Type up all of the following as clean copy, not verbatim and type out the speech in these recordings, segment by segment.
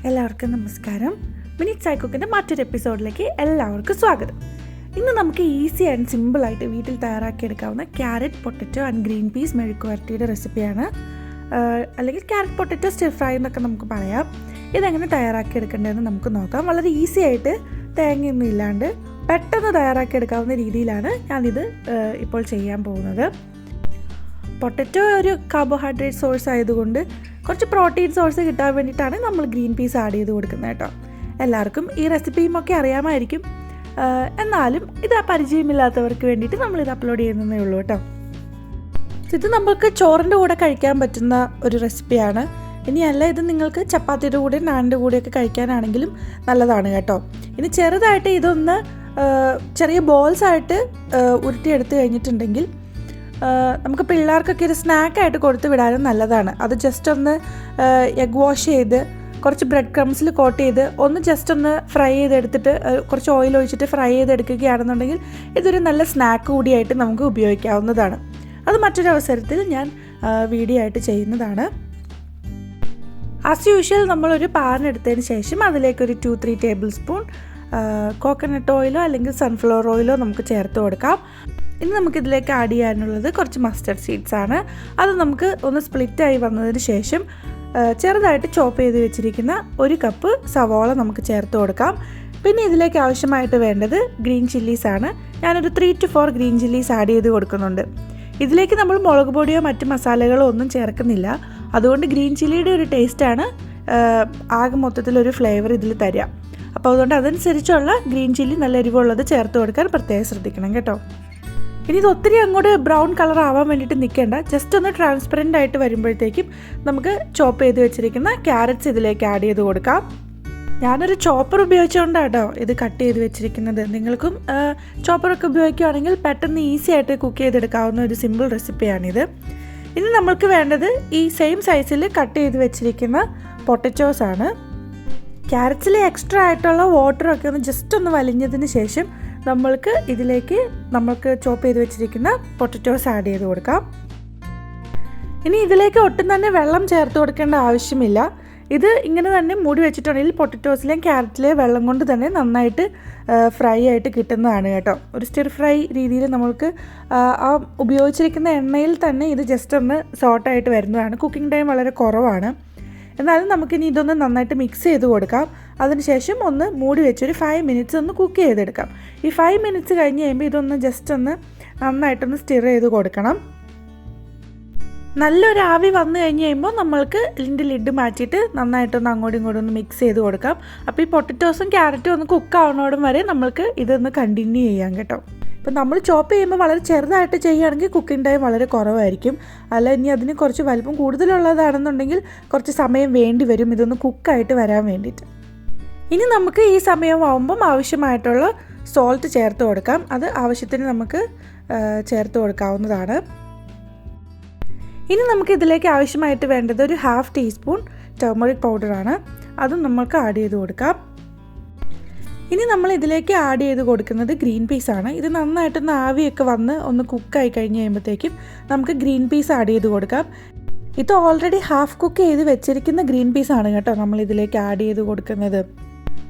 എല്ലാവർക്കും നമസ്കാരം. Minutes I കുക്കിൻ്റെ മറ്റൊരു എപ്പിസോഡിലേക്ക് എല്ലാവർക്കും സ്വാഗതം. ഇന്ന് നമുക്ക് ഈസി ആൻഡ് സിമ്പിളായിട്ട് വീട്ടിൽ തയ്യാറാക്കിയെടുക്കാവുന്ന carrot potato and green peas മെഴുക്ക് വരട്ടിയുടെ റെസിപ്പിയാണ്. അല്ലെങ്കിൽ ക്യാരറ്റ് പൊട്ടറ്റോ സ്റ്റിർ ഫ്രൈ എന്നൊക്കെ നമുക്ക് പറയാം. ഇതെങ്ങനെ തയ്യാറാക്കിയെടുക്കേണ്ടതെന്ന് നമുക്ക് നോക്കാം. വളരെ ഈസി ആയിട്ട് തേങ്ങയൊന്നും ഇല്ലാണ്ട് പെട്ടെന്ന് തയ്യാറാക്കിയെടുക്കാവുന്ന രീതിയിലാണ് ഞാനിത് ഇപ്പോൾ ചെയ്യാൻ പോകുന്നത്. പൊട്ടറ്റോ ഒരു കാർബോഹൈഡ്രേറ്റ് സോഴ്സ് ആയതുകൊണ്ട് കുറച്ച് പ്രോട്ടീൻ സോഴ്സ് കിട്ടാൻ വേണ്ടിയിട്ടാണ് നമ്മൾ ഗ്രീൻ പീസ് ആഡ് ചെയ്ത് കൊടുക്കുന്നത് കേട്ടോ. എല്ലാവർക്കും ഈ റെസിപ്പിയും ഒക്കെ അറിയാമായിരിക്കും, എന്നാലും ഇത് പരിചയമില്ലാത്തവർക്ക് വേണ്ടിയിട്ട് നമ്മളിത് അപ്ലോഡ് ചെയ്യുന്നതേ ഉള്ളൂ കേട്ടോ. ഇത് നമുക്ക് ചോറിൻ്റെ കൂടെ കഴിക്കാൻ പറ്റുന്ന ഒരു റെസിപ്പിയാണ്. ഇനിയല്ല, ഇത് നിങ്ങൾക്ക് ചപ്പാത്തിയുടെ കൂടെ നാനിൻ്റെ കൂടെയൊക്കെ കഴിക്കാനാണെങ്കിലും നല്ലതാണ് കേട്ടോ. ഇനി ചെറുതായിട്ട് ഇതൊന്ന് ചെറിയ ബോൾസായിട്ട് ഉരുട്ടിയെടുത്ത് കഴിഞ്ഞിട്ടുണ്ടെങ്കിൽ നമുക്ക് പിള്ളേർക്കൊക്കെ ഒരു സ്നാക്കായിട്ട് കൊടുത്ത് വിടാനും നല്ലതാണ്. അത് ജസ്റ്റ് ഒന്ന് എഗ് വാഷ് ചെയ്ത് കുറച്ച് ബ്രെഡ് ക്രംസിൽ കോട്ട് ചെയ്ത് ഒന്ന് ജസ്റ്റ് ഒന്ന് ഫ്രൈ ചെയ്തെടുത്തിട്ട് കുറച്ച് ഓയിൽ ഒഴിച്ചിട്ട് ഫ്രൈ ചെയ്തെടുക്കുകയാണെന്നുണ്ടെങ്കിൽ ഇതൊരു നല്ല സ്നാക്ക് കൂടിയായിട്ട് നമുക്ക് ഉപയോഗിക്കാവുന്നതാണ്. അത് മറ്റൊരു അവസരത്തിൽ ഞാൻ വീഡിയോ ആയിട്ട് ചെയ്യുന്നതാണ്. ആസ് യൂഷ്വൽ നമ്മളൊരു പാൻ എടുത്തതിന് ശേഷം അതിലേക്കൊരു 2-3 ടേബിൾ സ്പൂൺ കോക്കനട്ട് ഓയിലോ അല്ലെങ്കിൽ സൺഫ്ലവർ ഓയിലോ നമുക്ക് ചേർത്ത് കൊടുക്കാം. ഇനി നമുക്കിതിലേക്ക് ആഡ് ചെയ്യാനുള്ളത് കുറച്ച് മസ്റ്റർഡ് സീഡ്സ് ആണ്. അത് നമുക്ക് ഒന്ന് സ്പ്ലിറ്റായി വന്നതിന് ശേഷം ചെറുതായിട്ട് ചോപ്പ് ചെയ്ത് വെച്ചിരിക്കുന്ന 1 കപ്പ് സവോള നമുക്ക് ചേർത്ത് കൊടുക്കാം. പിന്നെ ഇതിലേക്ക് ആവശ്യമായിട്ട് വേണ്ടത് ഗ്രീൻ ചില്ലീസ് ആണ്. ഞാനൊരു 3 to 4 ഗ്രീൻ ചില്ലീസ് ആഡ് ചെയ്ത് കൊടുക്കുന്നുണ്ട്. ഇതിലേക്ക് നമ്മൾ മുളക് പൊടിയോ മറ്റ് മസാലകളോ ഒന്നും ചേർക്കുന്നില്ല. അതുകൊണ്ട് ഗ്രീൻ ചില്ലിയുടെ ഒരു ടേസ്റ്റാണ് ആകെ മൊത്തത്തിലൊരു ഫ്ലേവർ ഇതിൽ തരിക. അപ്പോൾ അതുകൊണ്ട് അതനുസരിച്ചുള്ള ഗ്രീൻ ചില്ലി നല്ല എരിവുള്ളത് ചേർത്ത് കൊടുക്കാൻ പ്രത്യേകം ശ്രദ്ധിക്കണം കേട്ടോ. ഇനി ഇത് ഒത്തിരി അങ്ങോട്ട് ബ്രൗൺ കളർ ആവാൻ വേണ്ടിയിട്ട് നിൽക്കേണ്ട. ജസ്റ്റ് ഒന്ന് ട്രാൻസ്പെറൻ്റ് ആയിട്ട് വരുമ്പോഴത്തേക്കും നമുക്ക് ചോപ്പ് ചെയ്ത് വെച്ചിരിക്കുന്ന ക്യാരറ്റ്സ് ഇതിലേക്ക് ആഡ് ചെയ്ത് കൊടുക്കാം. ഞാനൊരു ചോപ്പർ ഉപയോഗിച്ചുകൊണ്ടാണ് കേട്ടോ ഇത് കട്ട് ചെയ്ത് വെച്ചിരിക്കുന്നത്. നിങ്ങൾക്കും ചോപ്പറൊക്കെ ഉപയോഗിക്കുകയാണെങ്കിൽ പെട്ടെന്ന് ഈസി ആയിട്ട് കുക്ക് ചെയ്തെടുക്കാവുന്ന ഒരു സിമ്പിൾ റെസിപ്പിയാണിത്. ഇനി നമ്മൾക്ക് വേണ്ടത് ഈ സെയിം സൈസിൽ കട്ട് ചെയ്ത് വെച്ചിരിക്കുന്ന പൊട്ടറ്റോസ് ആണ്. ക്യാരറ്റ്സിലെ എക്സ്ട്രാ ആയിട്ടുള്ള വാട്ടറൊക്കെ ഒന്ന് ജസ്റ്റ് ഒന്ന് വലിഞ്ഞതിന് ശേഷം നമ്മൾക്ക് ഇതിലേക്ക് ചോപ്പ് ചെയ്ത് വെച്ചിരിക്കുന്ന പൊട്ടറ്റോസ് ആഡ് ചെയ്ത് കൊടുക്കാം. ഇനി ഇതിലേക്ക് ഒട്ടും തന്നെ വെള്ളം ചേർത്ത് കൊടുക്കേണ്ട ആവശ്യമില്ല. ഇത് ഇങ്ങനെ തന്നെ മൂടി വെച്ചിട്ടുണ്ടെങ്കിൽ പൊട്ടറ്റോസിലെയും ക്യാരറ്റിലെയും വെള്ളം കൊണ്ട് തന്നെ നന്നായിട്ട് ഫ്രൈ ആയിട്ട് കിട്ടുന്നതാണ് കേട്ടോ. ഒരു സ്റ്റിർ ഫ്രൈ രീതിയിൽ നമ്മൾക്ക് ആ ഉപയോഗിച്ചിരിക്കുന്ന എണ്ണയിൽ തന്നെ ഇത് ജസ്റ്റ് ഒന്ന് സോട്ടായിട്ട് വരുന്നതാണ്. കുക്കിംഗ് ടൈം വളരെ കുറവാണ്. എന്നാലും നമുക്കിനി ഇതൊന്ന് നന്നായിട്ട് മിക്സ് ചെയ്ത് കൊടുക്കാം. അതിനുശേഷം ഒന്ന് മൂടി വെച്ചൊരു 5 മിനിറ്റ്സ് ഒന്ന് കുക്ക് ചെയ്തെടുക്കാം. ഈ 5 മിനിറ്റ്സ് കഴിഞ്ഞ് കഴിയുമ്പോൾ ഇതൊന്ന് ജസ്റ്റ് ഒന്ന് നന്നായിട്ടൊന്ന് സ്റ്റിർ ചെയ്ത് കൊടുക്കണം. നല്ലൊരു ആവി വന്നു കഴിഞ്ഞ് കഴിയുമ്പോൾ നമ്മൾക്ക് ഇതിൻ്റെ ലിഡ് മാറ്റിയിട്ട് നന്നായിട്ടൊന്ന് അങ്ങോട്ടും ഇങ്ങോട്ടും ഒന്ന് മിക്സ് ചെയ്ത് കൊടുക്കാം. അപ്പോൾ ഈ പൊട്ടറ്റോസും ക്യാരറ്റും ഒന്ന് കുക്ക് ആവുന്നതോടും വരെ നമ്മൾക്ക് ഇതൊന്ന് കണ്ടിന്യൂ ചെയ്യാം കേട്ടോ. ഇപ്പം നമ്മൾ ചോപ്പ് ചെയ്യുമ്പോൾ വളരെ ചെറുതായിട്ട് ചെയ്യുകയാണെങ്കിൽ കുക്കിംഗ് ടൈം വളരെ കുറവായിരിക്കും. അല്ല, ഇനി അതിന് കുറച്ച് വലിപ്പം കൂടുതലുള്ളതാണെന്നുണ്ടെങ്കിൽ കുറച്ച് സമയം വേണ്ടി വരും ഇതൊന്ന് കുക്കായിട്ട് വരാൻ വേണ്ടിയിട്ട്. ഇനി നമുക്ക് ഈ സമയമാകുമ്പം ആവശ്യമായിട്ടുള്ള സോൾട്ട് ചേർത്ത് കൊടുക്കാം. അത് ആവശ്യത്തിന് നമുക്ക് ചേർത്ത് കൊടുക്കാവുന്നതാണ്. ഇനി നമുക്ക് ഇതിലേക്ക് ആവശ്യമായിട്ട് വേണ്ടത് ഒരു 1/2 ടീസ്പൂൺ ടർമറിക് പൗഡറാണ്. അതും നമുക്ക് ആഡ് ചെയ്ത് കൊടുക്കാം. ഇനി നമ്മൾ ഇതിലേക്ക് ആഡ് ചെയ്ത് കൊടുക്കുന്നത് ഗ്രീൻ പീസാണ്. ഇത് നന്നായിട്ടൊന്ന് ആവിയൊക്കെ വന്ന് ഒന്ന് കുക്കായി കഴിഞ്ഞ് കഴിയുമ്പോഴത്തേക്കും നമുക്ക് ഗ്രീൻ പീസ് ആഡ് ചെയ്ത് കൊടുക്കാം. ഇത് ഓൾറെഡി ഹാഫ് കുക്ക് ചെയ്ത് വെച്ചിരിക്കുന്ന ഗ്രീൻ പീസാണ് കേട്ടോ നമ്മൾ ഇതിലേക്ക് ആഡ് ചെയ്ത് കൊടുക്കുന്നത്.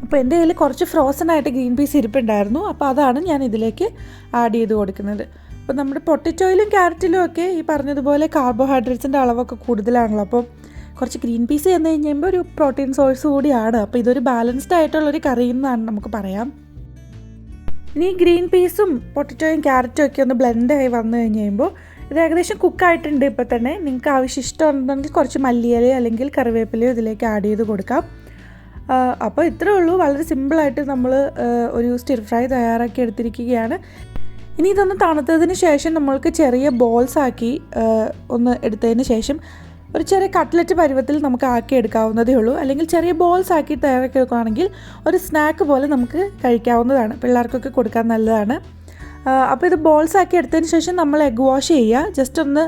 അപ്പോൾ എൻ്റെ കയ്യിൽ കുറച്ച് ഫ്രോസൺ ആയിട്ട് ഗ്രീൻ പീസ് ഇരിപ്പുണ്ടായിരുന്നു. അപ്പോൾ അതാണ് ഞാൻ ഇതിലേക്ക് ആഡ് ചെയ്ത് കൊടുക്കുന്നത്. അപ്പോൾ നമ്മുടെ പൊട്ടറ്റോയിലും ക്യാരറ്റിലും ഒക്കെ ഈ പറഞ്ഞതുപോലെ കാർബോഹൈഡ്രേറ്റ്സിൻ്റെ അളവൊക്കെ കൂടുതലാണല്ലോ. അപ്പോൾ കുറച്ച് ഗ്രീൻ പീസ് ചെന്ന് കഴിയുമ്പോൾ ഒരു പ്രോട്ടീൻ സോഴ്സ് കൂടിയാണ്. അപ്പോൾ ഇതൊരു ബാലൻസ്ഡ് ആയിട്ടുള്ളൊരു കറി എന്നാണ് നമുക്ക് പറയാം. ഇനി ഗ്രീൻ പീസും പൊട്ടറ്റോയും ക്യാരറ്റും ഒക്കെ ഒന്ന് ബ്ലെൻഡായി വന്നു കഴിഞ്ഞ് കഴിയുമ്പോൾ ഇത് ഏകദേശം കുക്കായിട്ടുണ്ട്. ഇപ്പോൾ തന്നെ നിങ്ങൾക്ക് ആവശ്യം ഇഷ്ടമുണ്ടെങ്കിൽ കുറച്ച് മല്ലിയിലയോ അല്ലെങ്കിൽ കറിവേപ്പിലയോ ഇതിലേക്ക് ആഡ് ചെയ്ത് കൊടുക്കാം. അപ്പോൾ ഇത്രയേ ഉള്ളൂ. വളരെ സിമ്പിളായിട്ട് നമ്മൾ ഒരു സ്റ്റിർ ഫ്രൈ തയ്യാറാക്കി എടുത്തിരിക്കുകയാണ്. ഇനി ഇതൊന്ന് തണുത്തതിന് ശേഷം നമ്മൾക്ക് ചെറിയ ബോൾസാക്കി ഒന്ന് എടുത്തതിന് ശേഷം ഒരു ചെറിയ കട്ട്ലറ്റ് പരുവത്തിൽ നമുക്ക് ആക്കി എടുക്കാവുന്നതേ ഉള്ളൂ. അല്ലെങ്കിൽ ചെറിയ ബോൾസ് ആക്കി തയ്യാറാക്കി വെക്കുകയാണെങ്കിൽ ഒരു സ്നാക്ക് പോലെ നമുക്ക് കഴിക്കാവുന്നതാണ്. പിള്ളേർക്കൊക്കെ കൊടുക്കാൻ നല്ലതാണ്. അപ്പോൾ ഇത് ബോൾസ് ആക്കി എടുത്തതിന് ശേഷം നമ്മൾ എഗ് വാഷ് ചെയ്യുക. ജസ്റ്റ് ഒന്ന്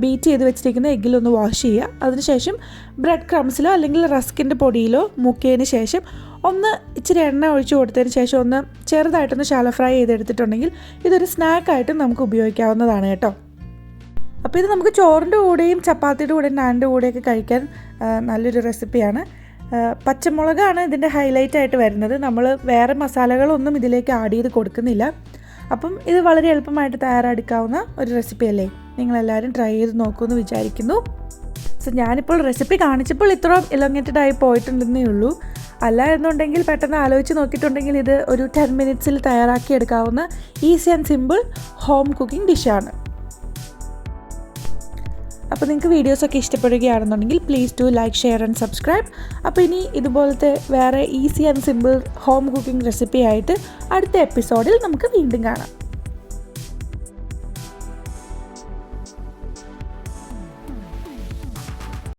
ബീറ്റ് ചെയ്ത് വെച്ചിരിക്കുന്ന എഗ്ഗിലൊന്ന് വാഷ് ചെയ്യുക. അതിനുശേഷം ബ്രെഡ് ക്രംസിലോ അല്ലെങ്കിൽ റസ്കിൻ്റെ പൊടിയിലോ മുക്കിയതിന് ശേഷം ഒന്ന് ഇച്ചിരി എണ്ണ ഒഴിച്ച് കൊടുത്തതിന് ശേഷം ഒന്ന് ചെറുതായിട്ടൊന്ന് ശാലോ ഫ്രൈ ചെയ്തെടുത്തിട്ടുണ്ടെങ്കിൽ ഇതൊരു സ്നാക്കായിട്ട് നമുക്ക് ഉപയോഗിക്കാവുന്നതാണ് കേട്ടോ. അപ്പോൾ ഇത് നമുക്ക് ചോറിൻ്റെ കൂടെയും ചപ്പാത്തിയുടെ കൂടെയും നാനിൻ്റെ കൂടെയൊക്കെ കഴിക്കാൻ നല്ലൊരു റെസിപ്പിയാണ്. പച്ചമുളകാണ് ഇതിൻ്റെ ഹൈലൈറ്റ് ആയിട്ട് വരുന്നത്. നമ്മൾ വേറെ മസാലകളൊന്നും ഇതിലേക്ക് ആഡ് ചെയ്ത് കൊടുക്കുന്നില്ല. അപ്പം ഇത് വളരെ എളുപ്പമായിട്ട് തയ്യാറെടുക്കാവുന്ന ഒരു റെസിപ്പി അല്ലേ. നിങ്ങളെല്ലാവരും ട്രൈ ചെയ്ത് നോക്കുമെന്ന് വിചാരിക്കുന്നു. സോ ഞാനിപ്പോൾ റെസിപ്പി കാണിച്ചപ്പോൾ ഇത്രയും ഇലങ്ങേറ്റഡ് ആയി പോയിട്ടുണ്ടെന്നേ ഉള്ളൂ. അല്ല എന്നുണ്ടെങ്കിൽ പെട്ടെന്ന് ആലോചിച്ച് നോക്കിയിട്ടുണ്ടെങ്കിൽ ഇത് ഒരു 10 മിനിറ്റ്സിൽ തയ്യാറാക്കിയെടുക്കാവുന്ന easy and simple home cooking ഡിഷാണ്. അപ്പോൾ നിങ്ങൾക്ക് വീഡിയോസൊക്കെ ഇഷ്ടപ്പെടുകയാണെന്നുണ്ടെങ്കിൽ please do like, share and subscribe. അപ്പോൾ ഇനി ഇതുപോലത്തെ വേറെ easy and simple home cooking recipe ആയിട്ട് അടുത്ത എപ്പിസോഡിൽ നമുക്ക് വീണ്ടും കാണാം.